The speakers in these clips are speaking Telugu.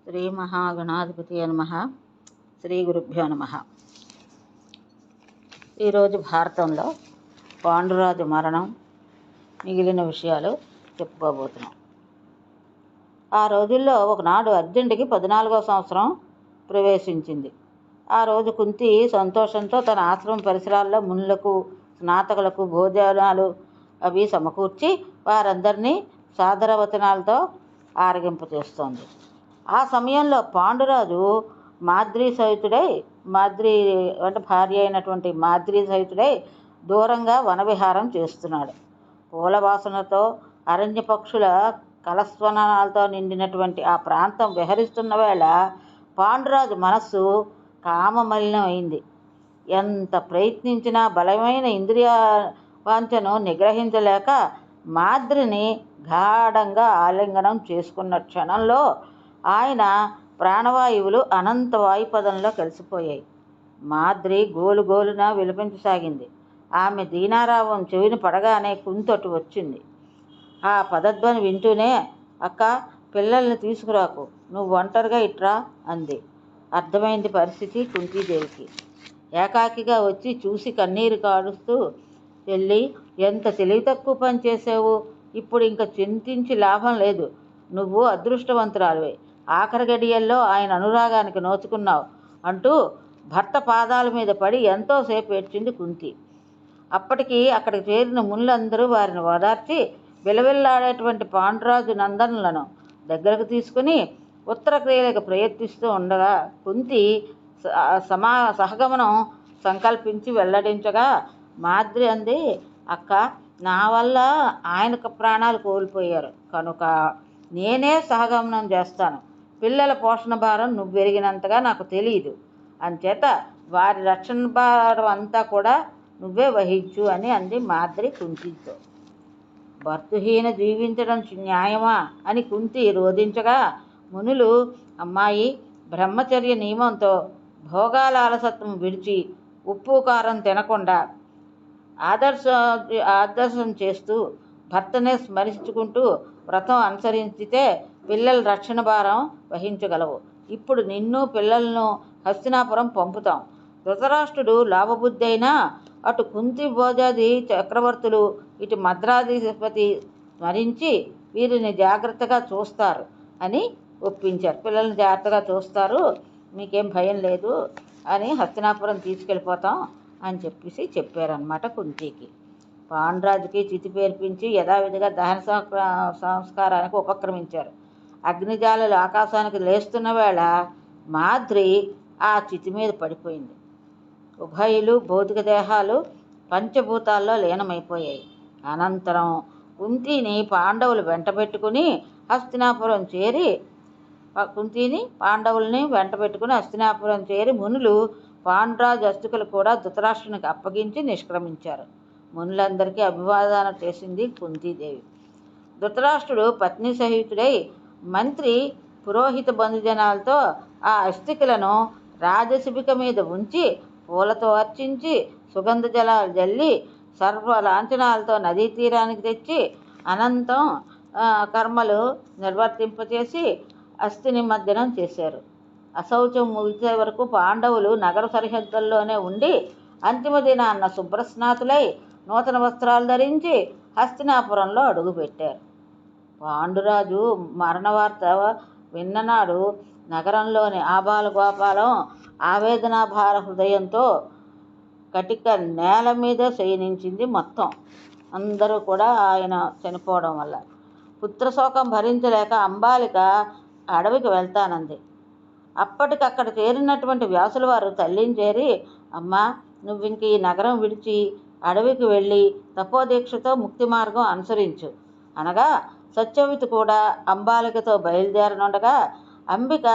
శ్రీ మహాగణాధిపతి నమః. శ్రీ గురుభ్యో నమః. ఈరోజు భారతంలో పాండురాజు మరణం మిగిలిన విషయాలు చెప్పుకోబోతున్నాం. ఆ రోజుల్లో ఒకనాడు అర్జునుడికి 14వ సంవత్సరం ప్రవేశించింది. ఆ రోజు కుంతి సంతోషంతో తన ఆశ్రమం పరిసరాల్లో మునులకు స్నాతకులకు భోజనాలు అవి సమకూర్చి వారందరినీ సాదరవచనాలతో ఆరగింపచేస్తోంది. ఆ సమయంలో పాండురాజు మాద్రీ అంటే భార్య అయినటువంటి మాద్రీ సహితుడై దూరంగా వనవిహారం చేస్తున్నాడు. పూల వాసనతో అరణ్య పక్షుల కలస్వనాలతో నిండినటువంటి ఆ ప్రాంతం విహరిస్తున్న వేళ పాండురాజు మనస్సు కామమలినం అయింది. ఎంత ప్రయత్నించినా బలమైన ఇంద్రియ వాంఛను నిగ్రహించలేక మాద్రిని గాఢంగా ఆలింగనం చేసుకున్న క్షణంలో ఆయన ప్రాణవాయువులు అనంత వాయుపదంలో కలిసిపోయాయి. మాద్రి గోలుగోలున విలపించసాగింది. ఆమె దీనారావం చెవిని పడగానే కుంతొట్టు వచ్చింది. ఆ పదధ్వని వింటూనే, అక్క, పిల్లల్ని తీసుకురాకు, నువ్వు ఒంటరిగా ఇట్రా అంది. అర్థమైంది పరిస్థితి కుంతీదేవికి. ఏకాకిగా వచ్చి చూసి కన్నీరు కాడుస్తూ, చెల్లి, ఎంత తెలివి తక్కువ పని చేసావు, ఇప్పుడు ఇంక చింతించి లాభం లేదు, నువ్వు అదృష్టవంతురాలివే, ఆఖరి గడియల్లో ఆయన అనురాగానికి నోచుకున్నావు అంటూ భర్త పాదాల మీద పడి ఎంతోసేపు ఏడ్చింది కుంతి. అప్పటికి అక్కడికి చేరిన మునులందరూ వారిని ఓదార్చి విలవిల్లాడేటువంటి పాండురాజు నందనులను దగ్గరకు తీసుకుని ఉత్తర క్రియలకు ప్రయత్నిస్తూ ఉండగా కుంతి సహగమనం సంకల్పించి వెల్లడించగా మాద్రి అంది, అక్క, నా వల్ల ఆయనకు ప్రాణాలు కోల్పోయారు కనుక నేనే సహగమనం చేస్తాను. పిల్లల పోషణ భారం నువ్వు పెరిగినంతగా నాకు తెలియదు, అంచేత వారి రక్షణ భారం అంతా కూడా నువ్వే వహించు అని అంది మాద్రి కుంతితో. భర్తహీన జీవించడం న్యాయమా అని కుంతి రోధించగా మునులు, అమ్మాయి, బ్రహ్మచర్య నియమంతో భోగాల అలసత్వం విడిచి ఉప్పు కారం తినకుండా ఆదర్శం చేస్తూ భర్తనే స్మరించుకుంటూ వ్రతం అనుసరించితే పిల్లల రక్షణ భారం వహించగలవు. ఇప్పుడు నిన్ను పిల్లలను హస్తినాపురం పంపుతాం. ధృతరాష్ట్రుడు లాభబుద్ధి అయినా అటు కుంతి భోజాది చక్రవర్తులు ఇటు మద్రాధిపతి స్మరించి వీరిని జాగ్రత్తగా చూస్తారు అని ఒప్పించారు. పిల్లల్ని జాగ్రత్తగా చూస్తారు, మీకేం భయం లేదు అని హస్తినాపురం తీసుకెళ్ళిపోతాం అని చెప్పారనమాట కుంతికి. పాండురాజుకి చితి పేర్పించి యథావిధిగా దహన సంస్కారానికి ఉపక్రమించారు. అగ్నిజాలలు ఆకాశానికి లేస్తున్న వేళ మాద్రి ఆ చితి మీద పడిపోయింది. ఉభయులు భౌతిక దేహాలు పంచభూతాల్లో లీనమైపోయాయి. అనంతరం కుంతిని పాండవుల్ని వెంటబెట్టుకుని హస్తినాపురం చేరి మునులు పాండురాజు అస్థికలు కూడా ధృతరాష్ట్రునికి అప్పగించి నిష్క్రమించారు. మునులందరికీ అభివాదన చేసింది కుంతీదేవి. ధృతరాష్ట్రుడు పత్ని సహితుడై మంత్రి పురోహిత బంధుజనాలతో ఆ అస్థికలను రాజశిబిక మీద ఉంచి పూలతో అర్చించి సుగంధ జలాలు జల్లి సర్వ లాంఛనాలతో నదీ తీరానికి తెచ్చి అనంతం కర్మలు నిర్వర్తింపచేసి అస్థి నిమజ్జనం చేశారు. అశౌచం ముగిసే వరకు పాండవులు నగర సరిహద్దుల్లోనే ఉండి అంతిమ దినాన్న శుభ్రస్నాతులై నూతన వస్త్రాలు ధరించి హస్తినాపురంలో అడుగుపెట్టారు. పాండురాజు మరణవార్త విన్ననాడు నగరంలోని ఆబాలగోపాలం ఆవేదనాభార హృదయంతో కటిక నేల మీద శయనించింది. మొత్తం అందరూ కూడా ఆయన చనిపోవడం వల్ల పుత్రశోకం భరించలేక అంబాలిక అడవికి వెళ్తానంది. అప్పటికక్కడ చేరినటువంటి వ్యాసుల వారు తల్లిని చేరి, అమ్మా, నువ్వింక ఈ నగరం విడిచి అడవికి వెళ్ళి తపోదీక్షతో ముక్తి మార్గం అనుసరించు అనగా సత్యవతి కూడా అంబాలికతో బయలుదేరనుండగా అంబిక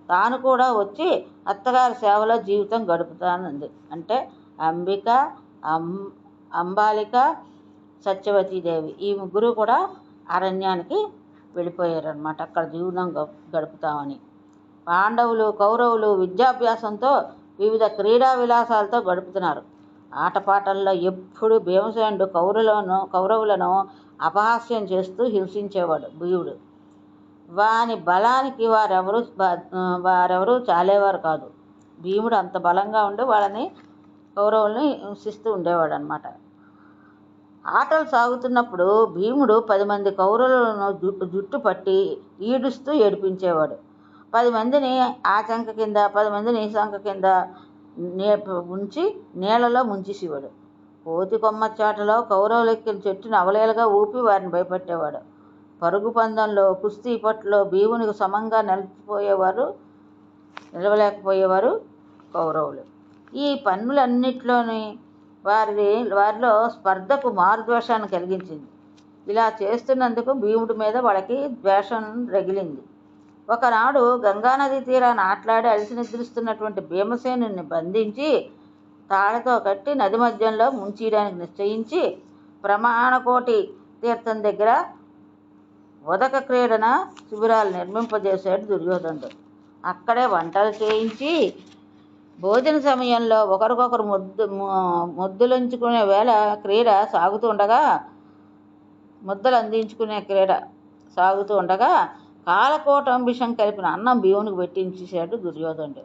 తాను కూడా వచ్చి అత్తగారి సేవలో జీవితం గడుపుతానంది. అంటే అంబిక, అంబాలిక, సత్యవతీదేవి ఈ ముగ్గురు కూడా అరణ్యానికి వెళ్ళిపోయారనమాట, అక్కడ జీవనం గడుపుతామని. పాండవులు కౌరవులు విద్యాభ్యాసంతో వివిధ క్రీడా విలాసాలతో గడుపుతున్నారు. ఆటపాటల్లో ఎప్పుడు భీమసేనుడు కౌరవులను అపహాస్యం చేస్తూ హింసించేవాడు భీయుడు. వాని బలానికి వారెవరూ చాలేవారు కాదు. భీముడు అంత బలంగా ఉండి వాళ్ళని కౌరవుల్ని హింసిస్తూ ఉండేవాడు అనమాట. ఆటలు సాగుతున్నప్పుడు భీముడు 10 మంది కౌరవులను జుట్టు పట్టి ఈడుస్తూ ఏడిపించేవాడు. 10 మందిని ఆ చంక కింద 10 మందిని ఈ చంక కింద ఉంచి నీళ్లలో ముంచేసేవాడు. కోతి కొమ్మ చాటలో కౌరవులు ఎక్కిన చెట్టును అవలేలుగా ఊపి వారిని భయపెట్టేవాడు. పరుగు పందెంలో, కుస్తీ పట్టులో భీమునికి సమంగా నిలవలేకపోయేవారు కౌరవులు. ఈ పన్నులన్నిట్లోని వారిలో స్పర్ధకు మారుద్వేషాన్ని కలిగించింది. ఇలా చేస్తున్నందుకు భీముడి మీద వాళ్ళకి ద్వేషం రగిలింది. ఒకనాడు గంగానదీ తీరాన ఆటలాడి అలసి నిద్రిస్తున్నటువంటి భీమసేనుని బంధించి తాళతో కట్టి నది మధ్యంలో ముంచేయడానికి నిశ్చయించి ప్రమాణకోటి తీర్థం దగ్గర ఉదక క్రీడన శిబిరాలు నిర్మింపజేశాడు దుర్యోధనుడు. అక్కడే వంటలు చేయించి భోజన సమయంలో ఒకరికొకరు ముద్దలు అందించుకునే క్రీడ సాగుతూ ఉండగా కాలకోటంబిషం కలిపిన అన్నం భీమునికి పెట్టించేశాడు దుర్యోధనుడు.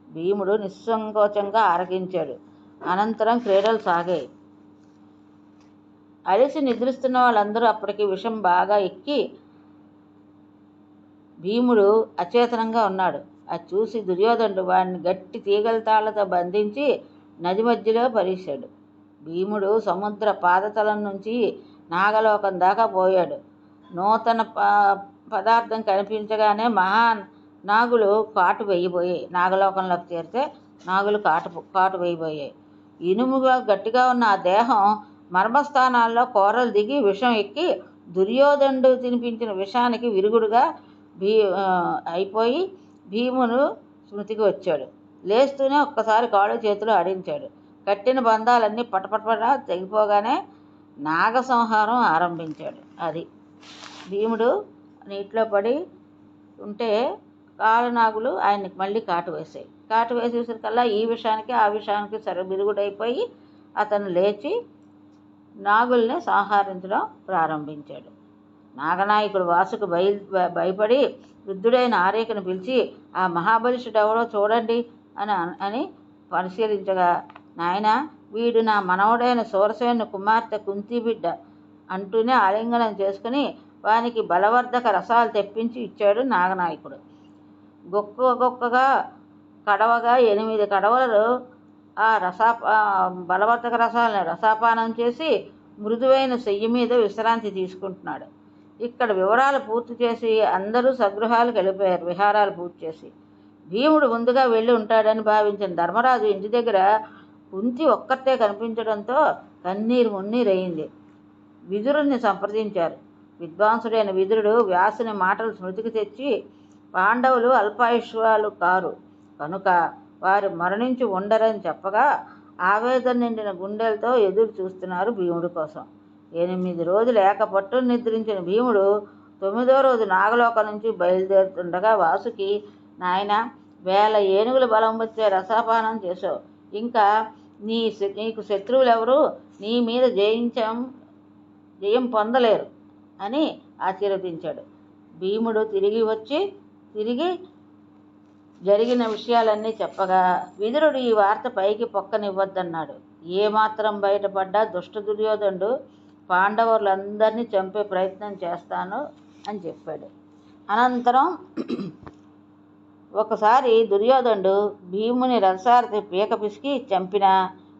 భీముడు నిస్సంకోచంగా ఆరగించాడు. అనంతరం క్రీడలు సాగాయి. అలిసి నిద్రిస్తున్న వాళ్ళందరూ అప్పటికి విషం బాగా ఎక్కి భీముడు అచేతనంగా ఉన్నాడు. అది చూసి దుర్యోధనుడు వాడిని గట్టి తీగల తాళ్లతో బంధించి నది మధ్యలో పడేశాడు. భీముడు సముద్ర పాదతలం నుంచి నాగలోకం దాకా పోయాడు. నూతన పదార్థం కనిపించగానే నాగులు కాటు వేయబోయాయి. నాగలోకంలోకి చేరితే నాగులు కాటు వేయబోయాయి. ఇనుముగా గట్టిగా ఉన్న ఆ దేహం మర్మస్థానాల్లో కోరలు దిగి విషం ఎక్కి దుర్యోధనుడు తినిపించిన విషానికి విరుగుడుగా అయిపోయి భీమును స్మృతికి వచ్చాడు. లేస్తూనే ఒక్కసారి కాళ్ళు చేతులు ఆడించాడు. కట్టిన బంధాలన్నీ పటపటపట తెగిపోగానే నాగ సంహారం ఆరంభించాడు. అది భీముడు నీటిలో పడి ఉంటే కాలనాగులు ఆయన్ని మళ్ళీ కాటు వేసేసరికల్లా ఈ విషయానికి ఆ విషయానికి విరుగుడైపోయి అతను లేచి నాగుల్ని సంహరించడం ప్రారంభించాడు. నాగనాయకుడు వాసుకు భయపడి వృద్ధుడైన ఆరేకను పిలిచి ఆ మహాబలిష్ఠుడు ఎవరో చూడండి అని పరిశీలించగా, నాయనా, వీడు నా మనవడైన సూరసేను కుమార్తె కుంతి బిడ్డ అంటూనే ఆలింగనం చేసుకుని వానికి బలవర్ధక రసాలు తెప్పించి ఇచ్చాడు నాగనాయకుడు. గొక్కగా కడవగా 8 కడవలు ఆ బలవర్ధక రసాలను రసాపానం చేసి మృదువైన శయ్య మీద విశ్రాంతి తీసుకుంటున్నాడు. ఇక్కడ వివరాలు పూర్తి చేసి అందరూ స్వగృహాలకు వెళ్ళిపోయారు. విహారాలు పూర్తి చేసి భీముడు ముందుగా వెళ్ళి ఉంటాడని భావించిన ధర్మరాజు ఇంటి దగ్గర కుంతి ఒక్కటే కనిపించడంతో కన్నీరు మున్నీరయింది. విదురుణ్ణి సంప్రదించారు. విద్వాంసుడైన విదురుడు వ్యాసుని మాటలు స్మృతికి తెచ్చి పాండవులు అల్పాయుష్వాలు కారు కనుక వారు మరణించి ఉండరని చెప్పగా ఆవేదన నిండిన గుండెలతో ఎదురు చూస్తున్నారు భీముడి కోసం. 8 రోజులు ఏకపట్టు నిద్రించిన భీముడు 9వ రోజు నాగలోకం నుంచి బయలుదేరుతుండగా వాసుకి, నాయన, 1000 ఏనుగుల బలం వచ్చే రసాపానం చేసావు. ఇంకా నీకు శత్రువులెవరూ నీ మీద జయం పొందలేరు అని ఆశీర్వదించాడు. భీముడు తిరిగి జరిగిన విషయాలన్నీ చెప్పగా విదురుడు ఈ వార్త పైకి పొక్కనివ్వద్దన్నాడు. ఏమాత్రం బయటపడ్డా దుష్ట దుర్యోధనుడు పాండవులందరినీ చంపే ప్రయత్నం చేస్తాను అని చెప్పాడు. అనంతరం ఒకసారి దుర్యోధనుడు భీముని రథసారథి పీక పిసికి చంపినా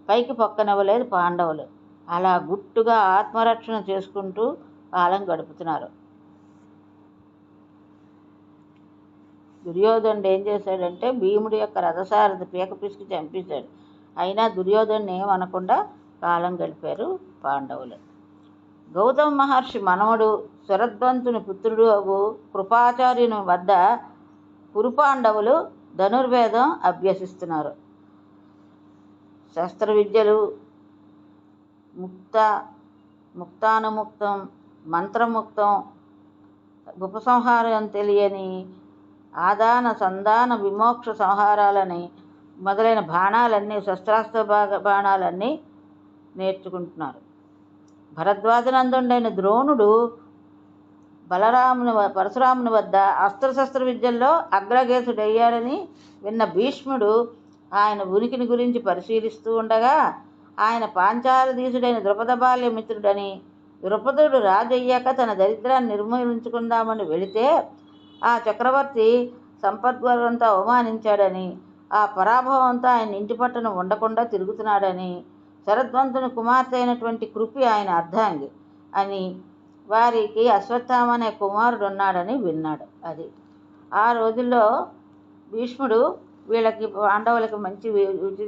పైకి పొక్కనివ్వలేదు పాండవులు. అలా గుట్టుగా ఆత్మరక్షణ చేసుకుంటూ కాలం గడుపుతున్నారు. దుర్యోధనుడు ఏం చేశాడంటే భీముడి యొక్క రథసారథి పీక పిసికి చంపేశాడు. అయినా దుర్యోధనుని ఏమనకుండా కాలం గడిపారు పాండవులు. గౌతమ మహర్షి మనవడు శరద్వంతుని పుత్రుడు కృపాచార్యుని వద్ద కురుపాండవులు ధనుర్వేదం అభ్యసిస్తున్నారు. శస్త్ర విద్యలు, ముక్తానుముక్తం, మంత్రముక్తం, ఉపసంహారం తెలియని ఆదాన సంధాన విమోక్ష సంహారాలని మొదలైన బాణాలన్నీ, శస్త్రాస్త్ర బాణాలన్నీ నేర్చుకుంటున్నారు. భరద్వాజనందుడైన ద్రోణుడు పరశురాముని వద్ద అస్త్రశస్త్ర విద్యల్లో అగ్రగేసుడయ్యాడని విన్న భీష్ముడు ఆయన ఉనికిని గురించి పరిశీలిస్తూ ఉండగా ఆయన పాంచాలధీశుడైన ద్రుపద బాల్య మిత్రుడని, ద్రుపదుడు రాజయ్యాక తన దరిద్రాన్ని నిర్మూలించుకుందామని వెళితే ఆ చక్రవర్తి సంపద్గర్వంతో అవమానించాడని, ఆ పరాభవంతో ఆయన ఇంటి పట్టున ఉండకుండా తిరుగుతున్నాడని, శరద్వంతుని కుమార్తె అయినటువంటి కృపి ఆయన అర్ధాంగి అని, వారికి అశ్వత్థామ అనే కుమారుడు ఉన్నాడని విన్నాడు. అది ఆ రోజుల్లో భీష్ముడు వీళ్ళకి పాండవులకి మంచి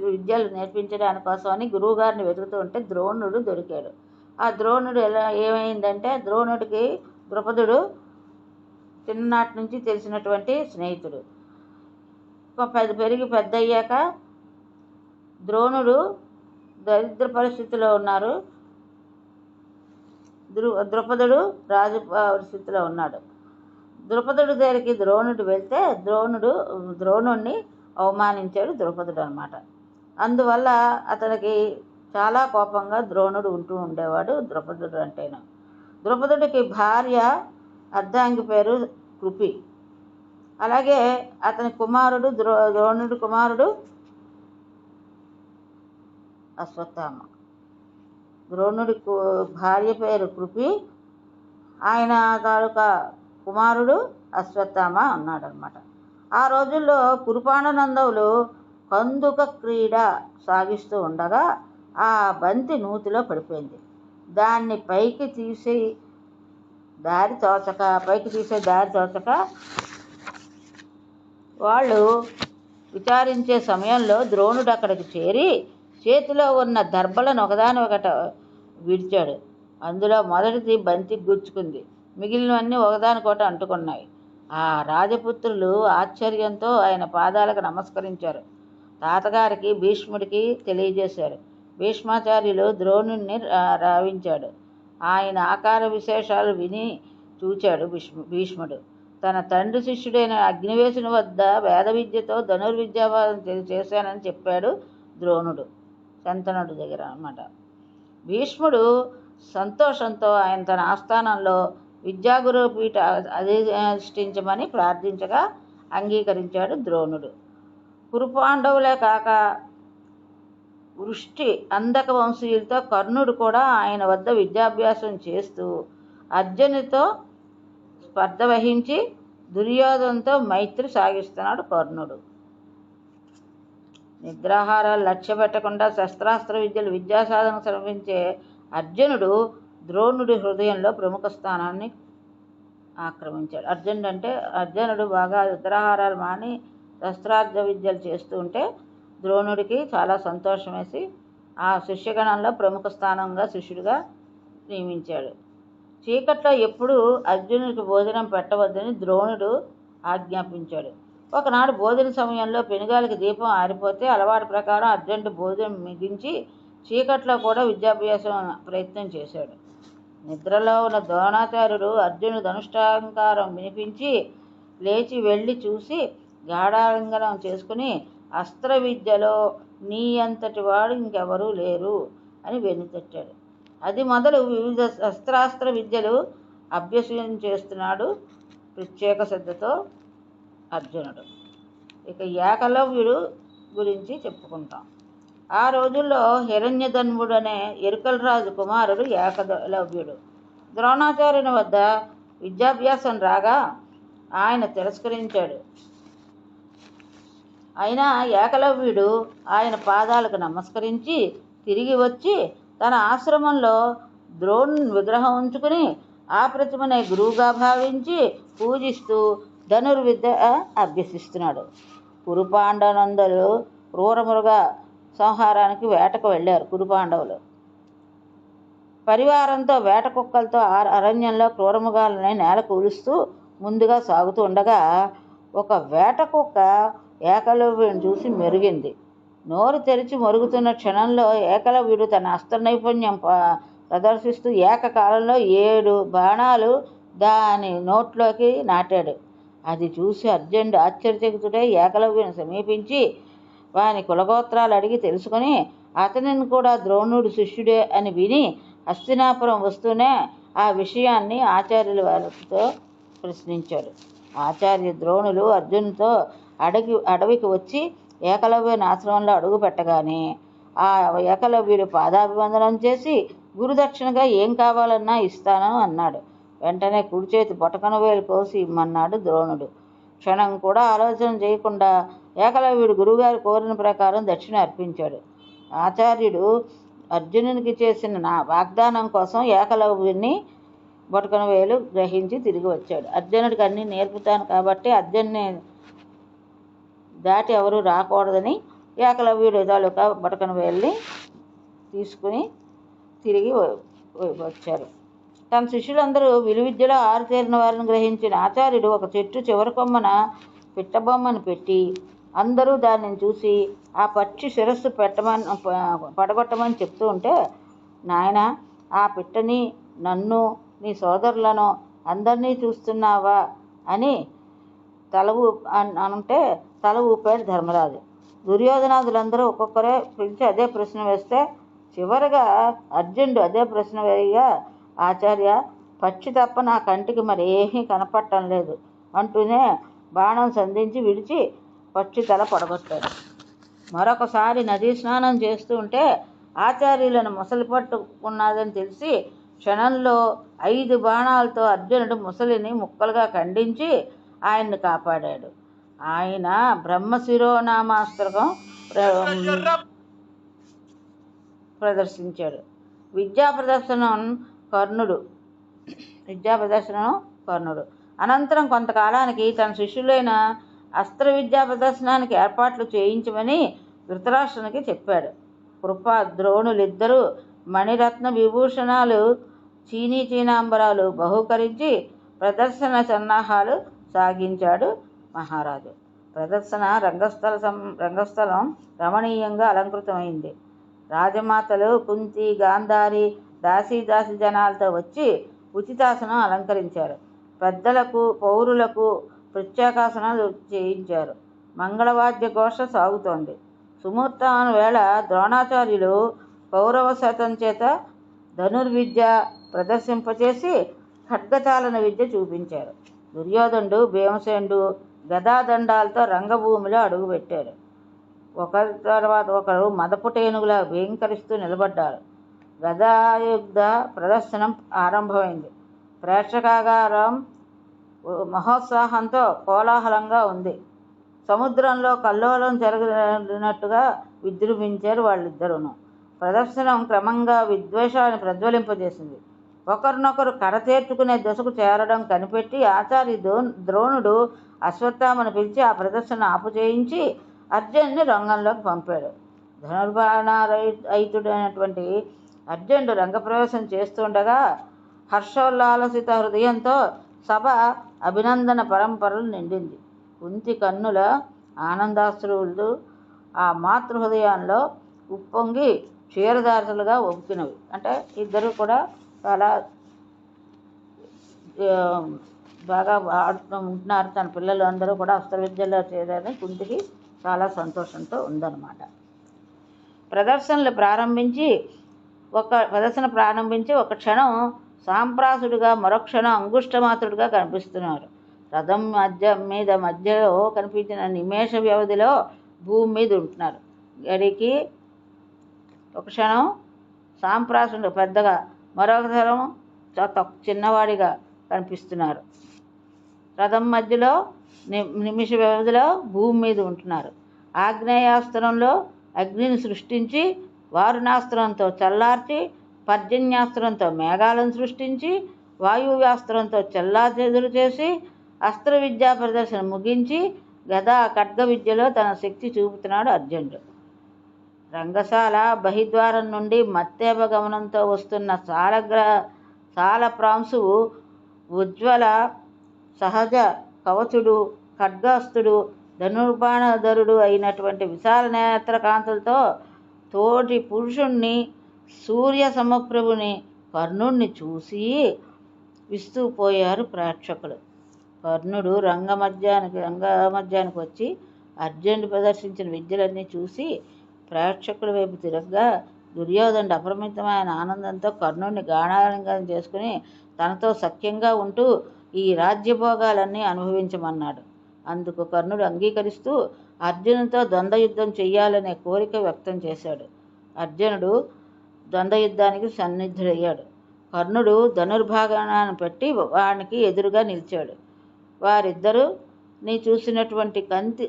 విద్యలు నేర్పించడానికి కోసమని గురువుగారిని వెతుకుతూ ఉంటే ద్రోణుడు దొరికాడు. ఆ ద్రోణుడు ఏమైందంటే, ద్రోణుడికి ద్రుపదుడు చిన్ననాటి నుంచి తెలిసినటువంటి స్నేహితుడు. పెరిగి పెద్దయ్యాక ద్రోణుడు దరిద్ర పరిస్థితిలో ఉన్నారు, ద్రుపదుడు రాజు పరిస్థితిలో ఉన్నాడు. ద్రుపదుడి దగ్గరికి ద్రోణుడు వెళ్తే ద్రోణుడిని అవమానించాడు ద్రుపదుడు అన్నమాట. అందువల్ల అతనికి చాలా కోపంగా ద్రోణుడు ఉంటూ ఉండేవాడు. ద్రుపదుడు అంటేను. ద్రుపదుడికి భార్య అర్ధాంగి పేరు కృపి. అలాగే అతని కుమారుడు ద్రోణుడి కుమారుడు అశ్వత్థామ. ద్రోణుడి భార్య పేరు కృపి, ఆయన తాలూకా కుమారుడు అశ్వత్థామ అన్నాడనమాట. ఆ రోజుల్లో కురుపాండనందవులు కందుక క్రీడ సాగిస్తూ ఉండగా ఆ బంతి నూతిలో పడిపోయింది. దాన్ని పైకి తీసే దారి తోచక వాళ్ళు విచారించే సమయంలో ద్రోణుడు అక్కడికి చేరి చేతిలో ఉన్న దర్భలను ఒకదానొకట విడిచాడు. అందులో మొదటిది బంతికి గుచ్చుకుంది, మిగిలినవన్నీ ఒకదానికొకటి అంటుకున్నాయి. ఆ రాజపుత్రులు ఆశ్చర్యంతో ఆయన పాదాలకు నమస్కరించారు. తాతగారికి భీష్ముడికి తెలియజేశారు. భీష్మాచార్యులు ద్రోణుణ్ణి రావించాడు. ఆయన ఆకార విశేషాలు విని చూచాడు భీష్ముడు. తన తండ్రి శిష్యుడైన అగ్నివేశుని వద్ద వేద విద్యతో ధనుర్విద్యావాదం చేశానని చెప్పాడు ద్రోణుడు శంతనుడి దగ్గర అన్నమాట. భీష్ముడు సంతోషంతో ఆయన తన ఆస్థానంలో విద్యాగురు పీఠ అధిష్ఠించమని ప్రార్థించగా అంగీకరించాడు ద్రోణుడు. కురుపాండవులే కాక వృష్టి అందక వంశీయులతో కర్ణుడు కూడా ఆయన వద్ద విద్యాభ్యాసం చేస్తూ అర్జునుడితో స్పర్ధ వహించి దుర్యోధనతో మైత్రి సాగిస్తున్నాడు కర్ణుడు. నిద్రాహారాలు లక్ష్య పెట్టకుండా శస్త్రాస్త్ర విద్యలు విద్యాసాధన శ్రమించే అర్జునుడు ద్రోణుడి హృదయంలో ప్రముఖ స్థానాన్ని ఆక్రమించాడు. అర్జునుడు బాగా నిద్రాహారాలు మాని శస్త్రాస్త్ర విద్యలు చేస్తూ ఉంటే ద్రోణుడికి చాలా సంతోషం వేసి ఆ శిష్యగణంలో ప్రముఖ స్థానంగా శిష్యుడిగా నియమించాడు. చీకట్లో ఎప్పుడూ అర్జునుడికి భోజనం పెట్టవద్దని ద్రోణుడు ఆజ్ఞాపించాడు. ఒకనాడు భోజన సమయంలో పెనుగాలికి దీపం ఆరిపోతే అలవాటు ప్రకారం అర్జునుడు భోజనం మిగించి చీకట్లో కూడా విద్యాభ్యాసం ప్రయత్నం చేశాడు. నిద్రలో ఉన్న ద్రోణాచార్యుడు అర్జునుడు ధనుష్టాంకారం వినిపించి లేచి వెళ్ళి చూసి గాఢాలింగనం చేసుకుని అస్త్ర విద్యలో నీ అంతటి వాడు ఇంకెవరూ లేరు అని వెన్నుతట్టాడు. అది మొదలు వివిధ శస్త్రాస్త్ర విద్యలు అభ్యసనం చేస్తున్నాడు ప్రత్యేక శ్రద్ధతో అర్జునుడు. ఇక ఏకలవ్యుడు గురించి చెప్పుకుంటాం. ఆ రోజుల్లో హిరణ్యధన్వుడు అనే ఎరుకల రాజు కుమారుడు ఏకలవ్యుడు. ద్రోణాచార్యుని వద్ద విద్యాభ్యాసం రాగా ఆయన తిరస్కరించాడు. అయినా ఏకలవ్యుడు ఆయన పాదాలకు నమస్కరించి తిరిగి వచ్చి తన ఆశ్రమంలో ద్రోణుని విగ్రహం ఉంచుకుని ఆ ప్రతిమనే గురువుగా భావించి పూజిస్తూ ధనుర్విద్య అభ్యసిస్తున్నాడు. కురుపాండవులందరూ క్రూరమృగ సంహారానికి వేటకు వెళ్ళారు. కురుపాండవులు పరివారంతో వేట కుక్కలతో అరణ్యంలో క్రూరమృగాలని నేల కూలుస్తూ ముందుగా సాగుతూ ఉండగా ఒక వేట కుక్క ఏకలవ్యుడిని చూసి మెరిగింది. నోరు తెరిచి మరుగుతున్న క్షణంలో ఏకలవ్యుడు తన అస్త్ర నైపుణ్యం ప్రదర్శిస్తూ ఏకకాలంలో 7 బాణాలు దాని నోట్లోకి నాటాడు. అది చూసి అర్జునుడు ఆశ్చర్యచకితుడై ఏకలవ్యుని సమీపించి వాని కులగోత్రాలు అడిగి తెలుసుకొని అతనిని కూడా ద్రోణుడు శిష్యుడే అని విని హస్తినాపురం వస్తూనే ఆ విషయాన్ని ఆచార్యుల వారితో ప్రశ్నించాడు. ఆచార్య ద్రోణులు అర్జునుతో అడవికి వచ్చి ఏకలవ్యుని ఆశ్రమంలో అడుగు పెట్టగానే ఆ ఏకలవ్యుడు పాదాభివందనం చేసి గురుదక్షిణగా ఏం కావాలన్నా ఇస్తాను అన్నాడు. వెంటనే కుడి చేతి బొటకన వేలు కోసి ఇమ్మన్నాడు ద్రోణుడు. క్షణం కూడా ఆలోచన చేయకుండా ఏకలవ్యుడు గురువుగారు కోరిన ప్రకారం దక్షిణ అర్పించాడు. ఆచార్యుడు అర్జునునికి చేసిన వాగ్దానం కోసం ఏకలవ్యుని బొటకన వేలు గ్రహించి తిరిగి వచ్చాడు. అర్జునుడికి అన్నీ నేర్పుతాను కాబట్టి అర్జున్ని దాటి ఎవరు రాకూడదని ఏకలవ్యుడు తాలూకా బొటకన వేలుని తీసుకుని తిరిగి వచ్చారు. తన శిష్యులందరూ విలువిద్యలో ఆరితేరిన వారిని గ్రహించిన ఆచార్యుడు ఒక చెట్టు చివరి కొమ్మన పిట్టబొమ్మను పెట్టి అందరూ దానిని చూసి ఆ పక్షి శిరస్సు పడగొట్టమని చెప్తూ ఉంటే, నాయన ఆ పిట్టని, నన్ను, నీ సోదరులను అందరినీ చూస్తున్నావా అని తల ఊపాడు ధర్మరాజు. దుర్యోధనాదులందరూ ఒక్కొక్కరే పిలిచి అదే ప్రశ్న వేస్తే చివరగా అర్జునుడు అదే ప్రశ్న వేయగా, ఆచార్య, పక్షి తప్ప నా కంటికి మరి ఏమీ కనపడటం లేదు అంటూనే బాణం సంధించి విడిచి పక్షి తల పడగొట్టాడు. మరొకసారి నదీ స్నానం చేస్తూ ఉంటే ఆచార్యులను ముసలి పట్టుకున్నదని తెలిసి క్షణంలో 5 బాణాలతో అర్జునుడు ముసలిని ముక్కలుగా ఖండించి ఆయన్ని కాపాడాడు. ఆయన బ్రహ్మశిరోనామాస్త్రం ప్రదర్శించాడు. విద్యా ప్రదర్శనం కర్ణుడు అనంతరం కొంతకాలానికి తన శిష్యులైన అస్త్ర విద్యా ప్రదర్శనానికి ఏర్పాట్లు చేయించమని ధృతరాష్ట్రునికి చెప్పాడు. కృప, ద్రోణులిద్దరూ మణిరత్న విభూషణాలు, చీనాంబరాలు బహూకరించి ప్రదర్శన సన్నాహాలు సాగించాడు మహారాజు. ప్రదర్శన రంగస్థలం రమణీయంగా అలంకృతమైంది. రాజమాతలు కుంతి, గాంధారి, దాసీ జనాలతో వచ్చి ఉచితాసనం అలంకరించారు. పెద్దలకు, పౌరులకు ప్రత్యేకాసనాలు చేయించారు. మంగళవాద్య ఘోష సాగుతోంది. సుముహూర్తం వేళ ద్రోణాచార్యులు కౌరవ శతం చేత ధనుర్విద్య ప్రదర్శింపచేసి ఖడ్గచాలన విద్య చూపించారు. దుర్యోధనుడు, భీమసేనుడు గదాదండాలతో రంగభూమిలో అడుగుపెట్టారు. ఒకరి తర్వాత ఒకరు మదపుటేనుగులా భీంకరిస్తూ నిలబడ్డారు. గదాయుద్ధ ప్రదర్శనం ఆరంభమైంది. ప్రేక్షకాగారం మహోత్సాహంతో కోలాహలంగా ఉంది. సముద్రంలో కల్లోలం జరిగినట్టుగా విజృంభించారు వాళ్ళిద్దరూను. ప్రదర్శనం క్రమంగా విద్వేషాన్ని ప్రజ్వలింపజేసింది. ఒకరినొకరు కడతేర్చుకునే దశకు చేరడం కనిపెట్టి ఆచార్య ద్రోణుడు అశ్వత్థామను పిలిచి ఆ ప్రదర్శన ఆపుచేయించి అర్జునుడిని రంగంలోకి పంపాడు. ధనుర్బాణారహితుడైనటువంటి అర్జునుడు రంగప్రవేశం చేస్తుండగా హర్షోల్లాసిత హృదయంతో సభ అభినందన పరంపరలు నిండింది. కుంతి కన్నుల ఆనందాశ్రువులు ఆ మాతృహృదయంలో ఉప్పొంగి క్షీరదారలుగా ఒప్పినవి. అంటే ఇద్దరు కూడా చాలా బాగా ఆడుతూ ఉంటున్నారు. తన పిల్లలు అందరూ కూడా అస్త్ర విద్యలో చేరారని కుంతికి చాలా సంతోషంతో ఉందన్నమాట. ప్రదర్శన ప్రారంభించి ఒక క్షణం సాంప్రాసుడిగా, మరొక్షణం అంగుష్టమాత్రుడిగా కనిపిస్తున్నారు. రథం మధ్యలో కనిపించిన నిమేష వ్యవధిలో భూమి మీద ఉంటున్నారు. గడికి ఒక క్షణం సాంప్రాసుడు పెద్దగా, మరొక క్షణం చిన్నవాడిగా కనిపిస్తున్నారు. రథం మధ్యలో నిమిష వ్యవధిలో భూమి మీద ఉంటున్నారు. ఆగ్నేయాస్త్రంలో అగ్నిని సృష్టించి, వారుణాస్త్రంతో చల్లార్చి, పర్జన్యాస్త్రంతో మేఘాలను సృష్టించి, వాయువ్యాస్త్రంతో చెల్లాచెదురు చేసి, అస్త్ర విద్యా ప్రదర్శన ముగించి గదా ఖడ్గ విద్యలో తన శక్తి చూపుతున్నాడు అర్జునుడు. రంగశాల బహిద్వారం నుండి మత్తేప గమనంతో వస్తున్న సాలప్రాంశువు ఉజ్వల సహజ కవచుడు, ఖడ్గస్తుడు, ధనుర్బాణధరుడు అయినటువంటి విశాల నేత్ర కాంతులతో తోటి పురుషుణ్ణి, సూర్య సమప్రభుని కర్ణుణ్ణి చూసి విస్తుపోయారు ప్రేక్షకులు. కర్ణుడు రంగమధ్యానికి వచ్చి అర్జునుడు ప్రదర్శించిన విద్యలన్నీ చూసి ప్రేక్షకుల వైపు తిరగగా దుర్యోధనుడు అపరిమితమైన ఆనందంతో కర్ణుడిని గాఢాలింగనం చేసుకుని తనతో సఖ్యంగా ఉంటూ ఈ రాజ్యభోగాలన్నీ అనుభవించమన్నాడు. అందుకు కర్ణుడు అంగీకరిస్తూ అర్జునుడితో ద్వంద్వయుద్ధం చెయ్యాలనే కోరిక వ్యక్తం చేశాడు. అర్జునుడు ద్వంద్వయుద్ధానికి సన్నిధుడయ్యాడు. కర్ణుడు ధనుర్భాగాన్ని పెట్టి వానికి ఎదురుగా నిలిచాడు. వారిద్దరూ నీ చూసినటువంటి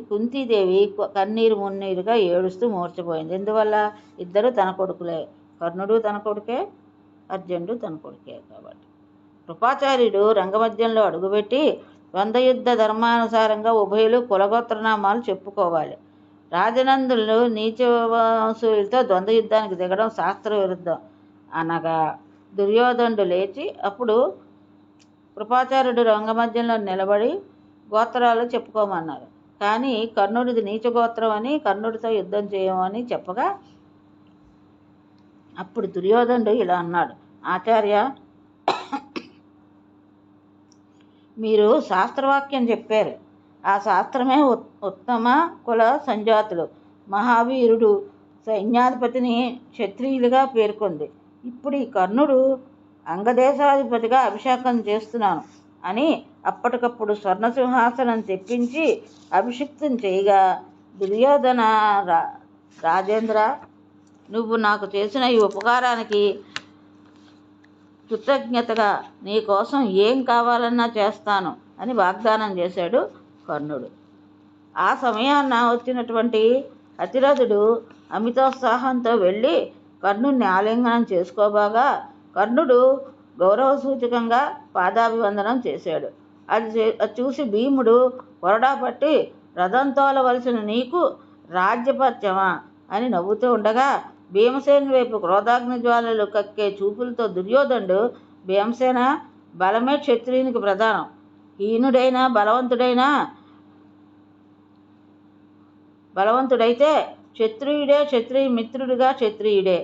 కుంతీదేవి కన్నీరు మున్నీరుగా ఏడుస్తూ మూర్చపోయింది. ఎందువల్ల? ఇద్దరు తన కొడుకులే. కర్ణుడు తన కొడుకే, అర్జునుడు తన కొడుకే కాబట్టి. కృపాచార్యుడు రంగమధ్యంలో అడుగుపెట్టి ద్వంద్వయుద్ధ ధర్మానుసారంగా ఉభయులు కులగోత్రనామాలు చెప్పుకోవాలి. రాజనందులు నీచవంశులతో ద్వంద్వయుద్ధానికి దిగడం శాస్త్ర విరుద్ధం అనగా దుర్యోధనుడు లేచి అప్పుడు కృపాచార్యుడు రంగమధ్యంలో నిలబడి గోత్రాలు చెప్పుకోమన్నారు. కానీ కర్ణుడిది నీచగోత్రం అని కర్ణుడితో యుద్ధం చేయమని చెప్పగా అప్పుడు దుర్యోధనుడు ఇలా అన్నాడు, ఆచార్య, మీరు శాస్త్రవాక్యం చెప్పారు. ఆ శాస్త్రమే ఉత్తమ కుల సంజాతులు. మహావీరుడు సైన్యాధిపతిని క్షత్రియులుగా పేర్కొంది. ఇప్పుడు ఈ కర్ణుడు అంగదేశాధిపతిగా అభిషేకం చేస్తున్నాను అని అప్పటికప్పుడు స్వర్ణసింహాసనం తెప్పించి అభిషిక్తం చేయగా దుర్యోధన రాజేంద్ర, నువ్వు నాకు చేసిన ఈ ఉపకారానికి కృతజ్ఞతగా నీ కోసం ఏం కావాలన్నా చేస్తాను అని వాగ్దానం చేశాడు కర్ణుడు. ఆ సమయాన్న వచ్చినటువంటి అతిరథుడు అమితోత్సాహంతో వెళ్ళి కర్ణుడిని ఆలింగనం చేసుకోబాగా కర్ణుడు గౌరవ సూచకంగా పాదాభివందనం చేశాడు. అది చూసి భీముడు కొరడా పట్టి రథం తోలవలసిన నీకు రాజ్యపత్యమా అని నవ్వుతూ ఉండగా భీమసేన వైపు క్రోధాగ్ని జ్వాలలు కక్కే చూపులతో దుర్యోధనుడు, భీమసేన, బలమే క్షత్రియునికి ప్రధానం. హీనుడైనా బలవంతుడైతే క్షత్రియుడే, క్షత్రియ మిత్రుడిగా క్షత్రియుడే.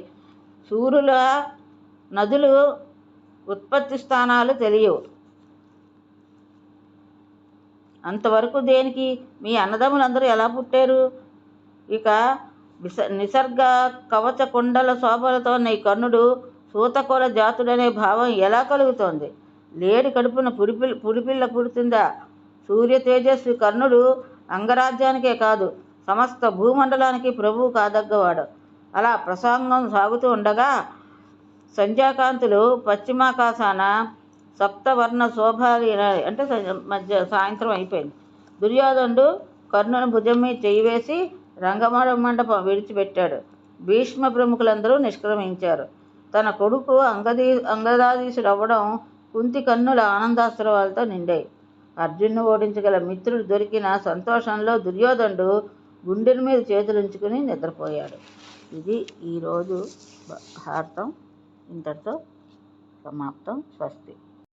సూర్యుల నదులు ఉత్పత్తి స్థానాలు తెలియవు. అంతవరకు దేనికి? మీ అన్నదమ్ములందరూ ఎలా పుట్టారు? ఇక నిసర్గ కవచ కుండల శోభలతో నీ కర్ణుడు సూతకుల జాతుడనే భావం ఎలా కలుగుతోంది? లేడి కడుపున పుడిపిల్ల పుడుతుందా? సూర్య తేజస్వి కర్ణుడు అంగరాజ్యానికే కాదు సమస్త భూమండలానికి ప్రభువు కాదగ్గవాడు. అలా ప్రసంగం సాగుతూ ఉండగా సంధ్యాకాంతులు పశ్చిమాకాశాన సప్తవర్ణ శోభాలి అంటే మధ్య సాయంత్రం అయిపోయింది. దుర్యోధనుడు కర్ణుని భుజం మీద చెయ్యి వేసి రంగమండపం విడిచిపెట్టాడు. భీష్మ ప్రముఖులందరూ నిష్క్రమించారు. తన కొడుకు అంగదాధీశుడు అవ్వడం కుంతి కన్నుల ఆనందాశ్రవాలతో నిండాయి. అర్జునుడు ఓడించగల మిత్రుడు దొరికిన సంతోషంలో దుర్యోధనుడు గుండెల మీద చేతులుంచుకుని నిద్రపోయాడు. ఇది ఈరోజు భారతం ఇంతటితో సమాప్తం. స్వస్తి.